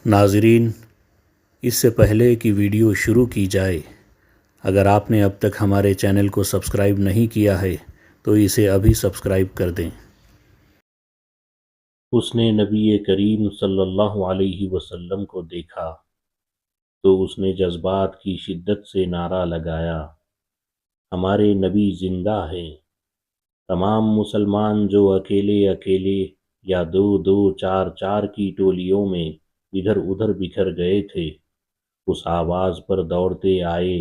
ناظرین، اس سے پہلے کہ ویڈیو شروع کی جائے، اگر آپ نے اب تک ہمارے چینل کو سبسکرائب نہیں کیا ہے تو اسے ابھی سبسکرائب کر دیں۔ اس نے نبی کریم صلی اللہ علیہ وسلم کو دیکھا تو اس نے جذبات کی شدت سے نعرہ لگایا، ہمارے نبی زندہ ہیں۔ تمام مسلمان جو اکیلے اکیلے یا دو دو چار چار کی ٹولیوں میں ادھر ادھر بکھر گئے تھے، اس آواز پر دوڑتے آئے۔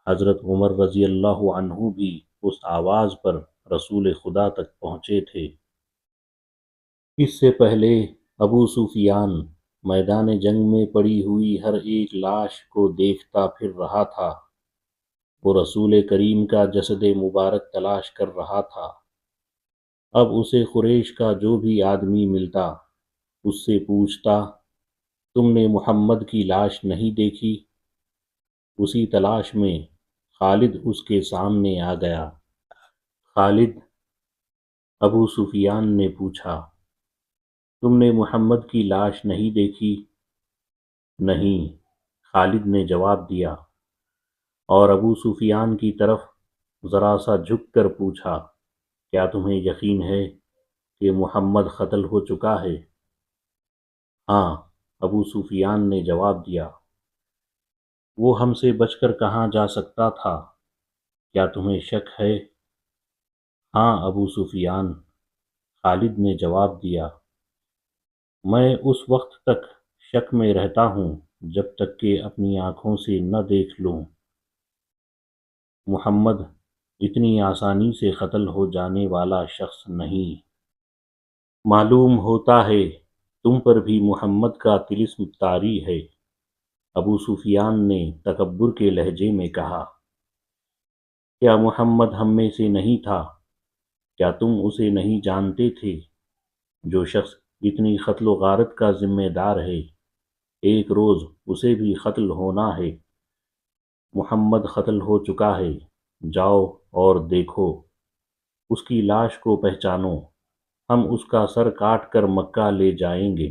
حضرت عمر رضی اللہ عنہ بھی اس آواز پر رسول خدا تک پہنچے تھے۔ اس سے پہلے ابو سفیان میدان جنگ میں پڑی ہوئی ہر ایک لاش کو دیکھتا پھر رہا تھا۔ وہ رسول کریم کا جسد مبارک تلاش کر رہا تھا۔ اب اسے قریش کا جو بھی آدمی ملتا اس سے پوچھتا، تم نے محمد کی لاش نہیں دیکھی؟ اسی تلاش میں خالد اس کے سامنے آ گیا۔ خالد، ابو سفیان نے پوچھا، تم نے محمد کی لاش نہیں دیکھی؟ نہیں، خالد نے جواب دیا، اور ابو سفیان کی طرف ذرا سا جھک کر پوچھا، کیا تمہیں یقین ہے کہ محمد قتل ہو چکا ہے؟ ہاں، ابو سفیان نے جواب دیا، وہ ہم سے بچ کر کہاں جا سکتا تھا؟ کیا تمہیں شک ہے؟ ہاں ابو سفیان، خالد نے جواب دیا، میں اس وقت تک شک میں رہتا ہوں جب تک کہ اپنی آنکھوں سے نہ دیکھ لوں۔ محمد اتنی آسانی سے قتل ہو جانے والا شخص نہیں۔ معلوم ہوتا ہے تم پر بھی محمد کا طلسم طاری ہے، ابو سفیان نے تکبر کے لہجے میں کہا۔ کیا محمد ہم میں سے نہیں تھا؟ کیا تم اسے نہیں جانتے تھے؟ جو شخص اتنی قتل و غارت کا ذمہ دار ہے، ایک روز اسے بھی قتل ہونا ہے۔ محمد قتل ہو چکا ہے، جاؤ اور دیکھو، اس کی لاش کو پہچانو، ہم اس کا سر کاٹ کر مکہ لے جائیں گے۔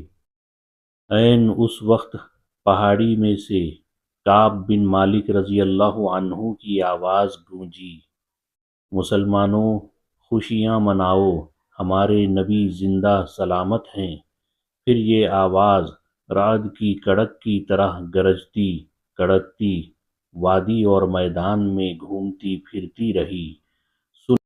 عین اس وقت پہاڑی میں سے کعب بن مالک رضی اللہ عنہ کی آواز گونجی، مسلمانوں خوشیاں مناؤ، ہمارے نبی زندہ سلامت ہیں۔ پھر یہ آواز رعد کی کڑک کی طرح گرجتی کڑکتی وادی اور میدان میں گھومتی پھرتی رہی۔